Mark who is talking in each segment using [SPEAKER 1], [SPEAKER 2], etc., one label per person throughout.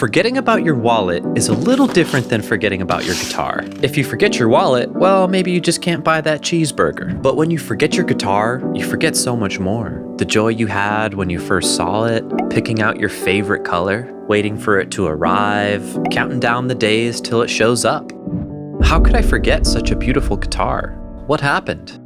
[SPEAKER 1] Forgetting about your wallet is a little different than forgetting about your guitar. If you forget your wallet, well, maybe you just can't buy that cheeseburger. But when you forget your guitar, you forget so much more. The joy you had when you first saw it, picking out your favorite color, waiting for it to arrive, counting down the days till it shows up. How could I forget such a beautiful guitar? What happened?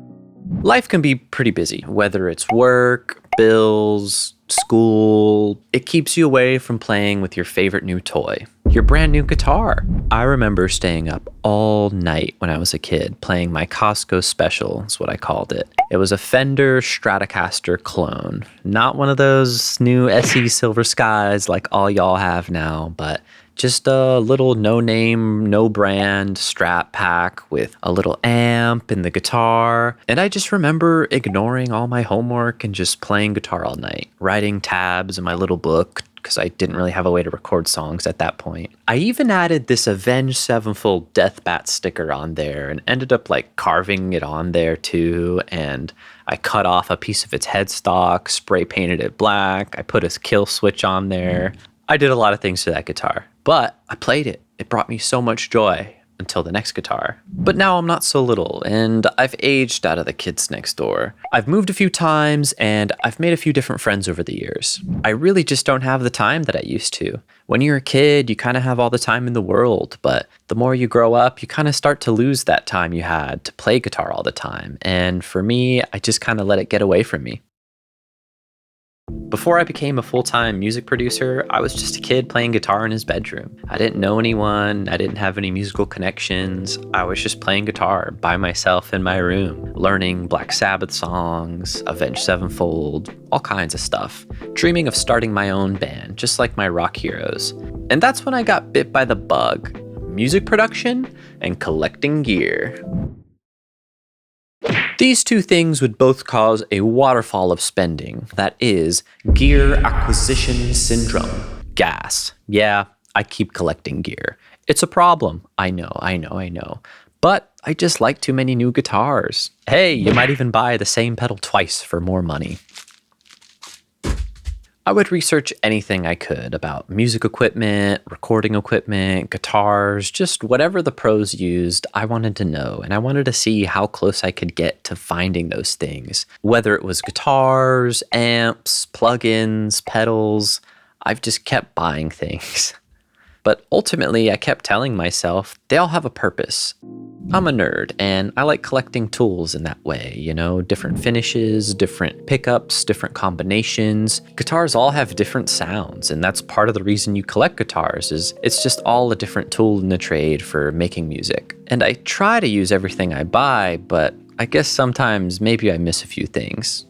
[SPEAKER 1] Life can be pretty busy, whether it's work, bills, school. It keeps you away from playing with your favorite new toy, your brand new guitar. I remember staying up all night when I was a kid playing my Costco Special, is what I called it. It was a Fender Stratocaster clone, not one of those new SE Silver Skies like all y'all have now, but just a little no-name, no-brand Strat pack with a little amp and the guitar. And I just remember ignoring all my homework and just playing guitar all night, writing tabs in my little book because I didn't really have a way to record songs at that point. I even added this Avenged Sevenfold Death Bat sticker on there and ended up like carving it on there too. And I cut off a piece of its headstock, spray painted it black. I put a kill switch on there. I did a lot of things to that guitar, but I played it. It brought me so much joy until the next guitar. But now I'm not so little, and I've aged out of the kids next door. I've moved a few times, and I've made a few different friends over the years. I really just don't have the time that I used to. When you're a kid, you kind of have all the time in the world, but the more you grow up, you kind of start to lose that time you had to play guitar all the time. And for me, I just kind of let it get away from me. Before I became a full-time music producer, I was just a kid playing guitar in his bedroom. I didn't know anyone, I didn't have any musical connections. I was just playing guitar by myself in my room, learning Black Sabbath songs, Avenged Sevenfold, all kinds of stuff. Dreaming of starting my own band, just like my rock heroes. And that's when I got bit by the bug: music production and collecting gear. These two things would both cause a waterfall of spending. That is gear acquisition syndrome. GAS. Yeah, I keep collecting gear. It's a problem. I know. But I just like too many new guitars. Hey, you might even buy the same pedal twice for more money. I would research anything I could about music equipment, recording equipment, guitars, just whatever the pros used. I wanted to know, and I wanted to see how close I could get to finding those things. Whether it was guitars, amps, plugins, pedals, I've just kept buying things. But ultimately, I kept telling myself, they all have a purpose. I'm a nerd, and I like collecting tools in that way, different finishes, different pickups, different combinations. Guitars all have different sounds, and that's part of the reason you collect guitars, is it's just all a different tool in the trade for making music. And I try to use everything I buy, but I guess sometimes maybe I miss a few things.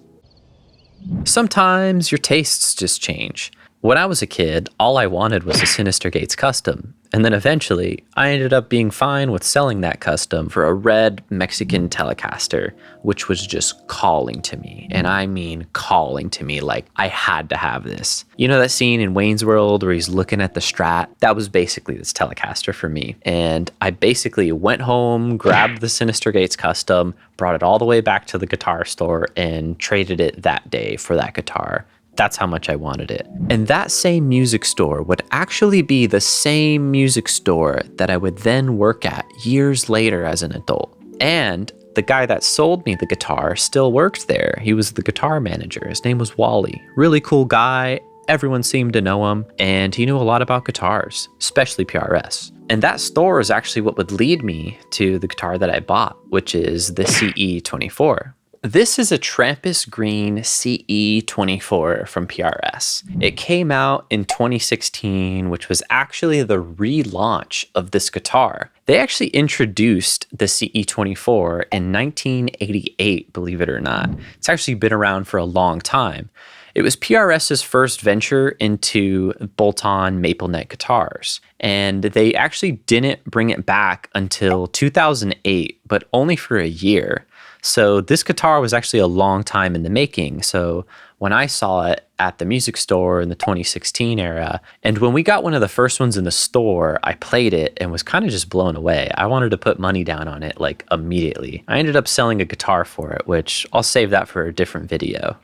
[SPEAKER 1] Sometimes your tastes just change. When I was a kid, all I wanted was a Sinister Gates custom, and then eventually I ended up being fine with selling that custom for a red Mexican Telecaster, which was just calling to me, and I mean calling to me like I had to have this. You know that scene in Wayne's World where he's looking at the Strat? That was basically this Telecaster for me, and I basically went home, grabbed the Sinister Gates custom, brought it all the way back to the guitar store, and traded it that day for that guitar. That's how much I wanted it. And that same music store would actually be the same music store that I would then work at years later as an adult. And the guy that sold me the guitar still worked there. He was the guitar manager. His name was Wally. Really cool guy. Everyone seemed to know him, and he knew a lot about guitars, especially PRS. And that store is actually what would lead me to the guitar that I bought, which is the CE24. This is a Trampus Green CE24 from PRS. It came out in 2016, which was actually the relaunch of this guitar. They actually introduced the CE24 in 1988, believe it or not. It's actually been around for a long time. It was PRS's first venture into bolt-on maple neck guitars, and they actually didn't bring it back until 2008, but only for a year. So this guitar was actually a long time in the making. So when I saw it at the music store in the 2016 era, and when we got one of the first ones in the store, I played it and was kind of just blown away. I wanted to put money down on it like immediately. I ended up selling a guitar for it, which I'll save that for a different video.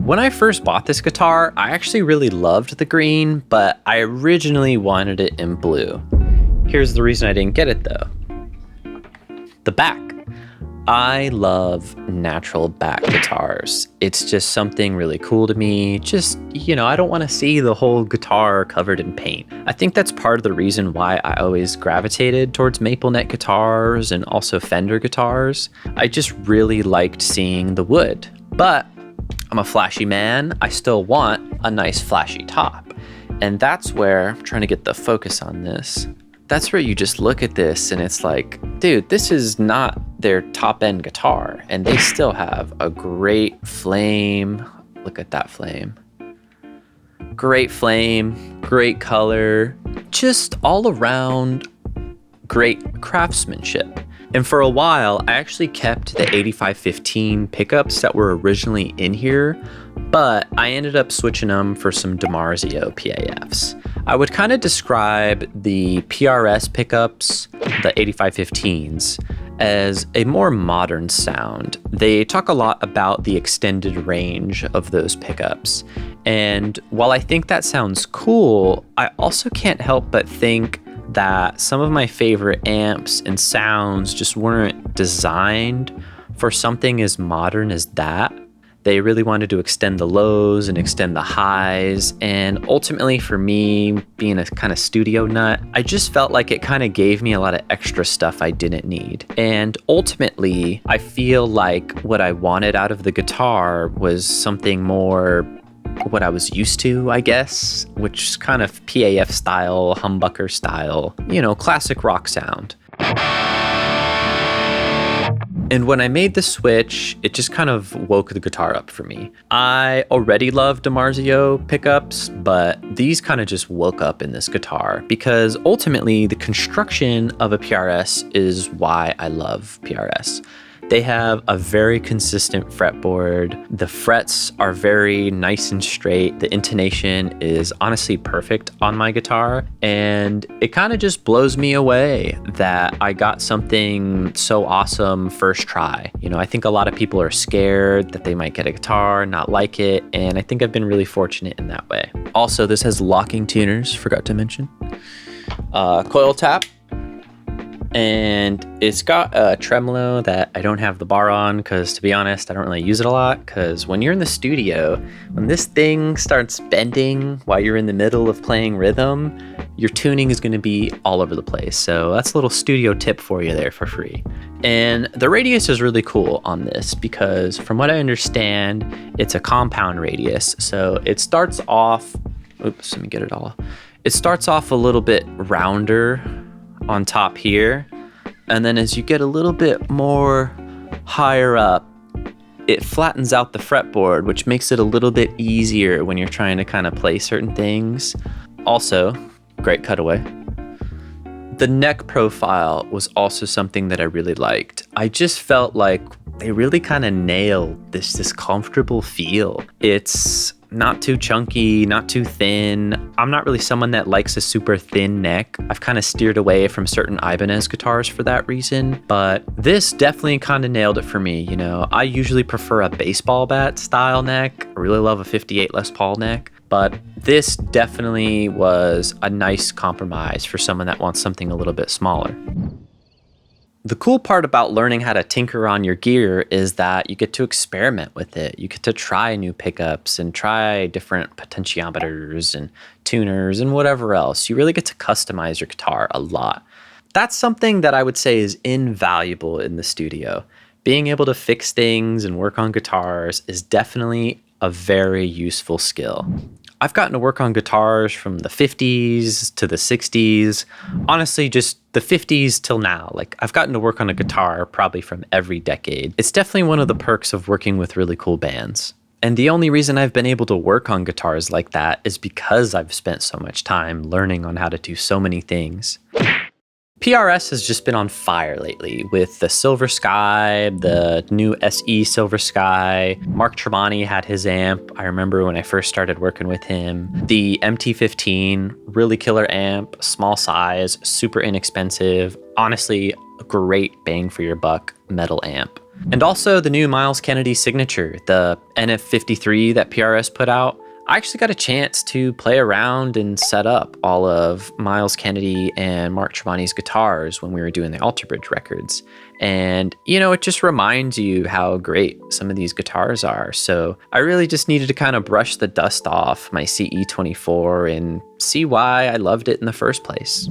[SPEAKER 1] When I first bought this guitar, I actually really loved the green, but I originally wanted it in blue. Here's the reason I didn't get it though. The back. I love natural back guitars. It's just something really cool to me. Just, I don't want to see the whole guitar covered in paint. I think that's part of the reason why I always gravitated towards maple neck guitars and also Fender guitars. I just really liked seeing the wood. But I'm a flashy man. I still want a nice flashy top. And that's where, I'm trying to get the focus on this. That's where you just look at this and it's like, dude, this is not their top end guitar. And they still have a great flame. Look at that flame. Great flame, great color, just all around great craftsmanship. And for a while, I actually kept the 8515 pickups that were originally in here, but I ended up switching them for some DiMarzio PAFs. I would kind of describe the PRS pickups, the 8515s, as a more modern sound. They talk a lot about the extended range of those pickups. And while I think that sounds cool, I also can't help but think that some of my favorite amps and sounds just weren't designed for something as modern as that. They really wanted to extend the lows and extend the highs. And ultimately for me, being a kind of studio nut, I just felt like it kind of gave me a lot of extra stuff I didn't need. And ultimately, I feel like what I wanted out of the guitar was something more what I was used to, I guess, which is kind of PAF style, humbucker style, classic rock sound. And when I made the switch, it just kind of woke the guitar up for me. I already loved DiMarzio pickups, but these kind of just woke up in this guitar because ultimately the construction of a PRS is why I love PRS. They have a very consistent fretboard. The frets are very nice and straight. The intonation is honestly perfect on my guitar. And it kind of just blows me away that I got something so awesome first try. I think a lot of people are scared that they might get a guitar, not like it. And I think I've been really fortunate in that way. Also, this has locking tuners, forgot to mention. Coil tap. And it's got a tremolo that I don't have the bar on because, to be honest, I don't really use it a lot because when you're in the studio, when this thing starts bending while you're in the middle of playing rhythm, your tuning is going to be all over the place. So that's a little studio tip for you there for free. And the radius is really cool on this because from what I understand, it's a compound radius. So it starts off, oops, let me get it all. It starts off a little bit rounder on top here, and then as you get a little bit more higher up, it flattens out the fretboard, which makes it a little bit easier when you're trying to kind of play certain things. Also, great cutaway. The neck profile was also something that I really liked. I just felt like they really kind of nailed this comfortable feel. It's not too chunky, not too thin. I'm not really someone that likes a super thin neck. I've kind of steered away from certain Ibanez guitars for that reason, but this definitely kind of nailed it for me. I usually prefer a baseball bat style neck. I really love a 58 Les Paul neck, but this definitely was a nice compromise for someone that wants something a little bit smaller. The cool part about learning how to tinker on your gear is that you get to experiment with it. You get to try new pickups and try different potentiometers and tuners and whatever else. You really get to customize your guitar a lot. That's something that I would say is invaluable in the studio. Being able to fix things and work on guitars is definitely a very useful skill. I've gotten to work on guitars from the 50s to the 60s. Honestly, just the 50s till now. I've gotten to work on a guitar probably from every decade. It's definitely one of the perks of working with really cool bands. And the only reason I've been able to work on guitars like that is because I've spent so much time learning on how to do so many things. PRS has just been on fire lately with the Silver Sky, the new SE Silver Sky. Mark Tremonti had his amp. I remember when I first started working with him. The MT15, really killer amp, small size, super inexpensive. Honestly, a great bang for your buck metal amp. And also the new Myles Kennedy signature, the NF53 that PRS put out. I actually got a chance to play around and set up all of Myles Kennedy and Mark Tremonti's guitars when we were doing the Alter Bridge records. And, it just reminds you how great some of these guitars are. So I really just needed to kind of brush the dust off my CE24 and see why I loved it in the first place.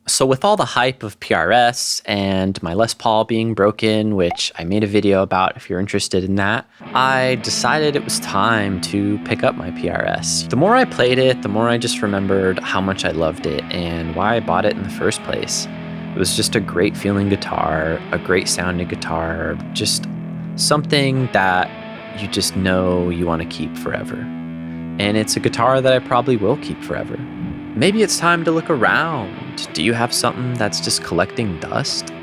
[SPEAKER 1] So with all the hype of PRS and my Les Paul being broken, which I made a video about if you're interested in that, I decided it was time to pick up my PRS. The more I played it, the more I just remembered how much I loved it and why I bought it in the first place. It was just a great feeling guitar, a great sounding guitar, just something that you just know you want to keep forever. And it's a guitar that I probably will keep forever. Maybe it's time to look around. Do you have something that's just collecting dust?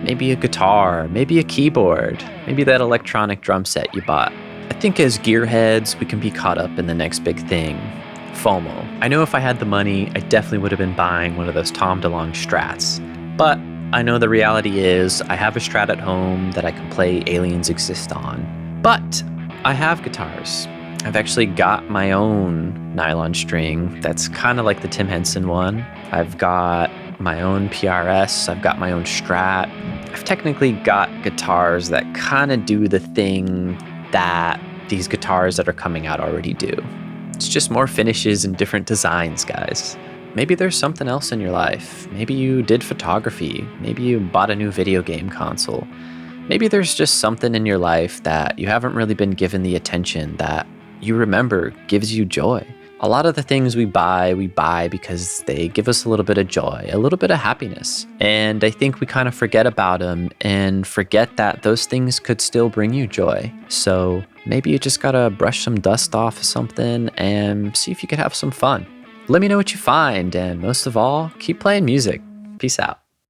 [SPEAKER 1] Maybe a guitar, maybe a keyboard, maybe that electronic drum set you bought. I think as gearheads, we can be caught up in the next big thing, FOMO. I know if I had the money, I definitely would have been buying one of those Tom DeLonge Strats. But I know the reality is I have a Strat at home that I can play Aliens Exist on. But I have guitars. I've actually got my own nylon string that's kind of like the Tim Henson one. I've got my own PRS. I've got my own Strat. I've technically got guitars that kind of do the thing that these guitars that are coming out already do. It's just more finishes and different designs, guys. Maybe there's something else in your life. Maybe you did photography. Maybe you bought a new video game console. Maybe there's just something in your life that you haven't really been given the attention that you remember gives you joy. A lot of the things we buy because they give us a little bit of joy, a little bit of happiness. And I think we kind of forget about them and forget that those things could still bring you joy. So maybe you just gotta brush some dust off of something and see if you could have some fun. Let me know what you find, and most of all, keep playing music. Peace out.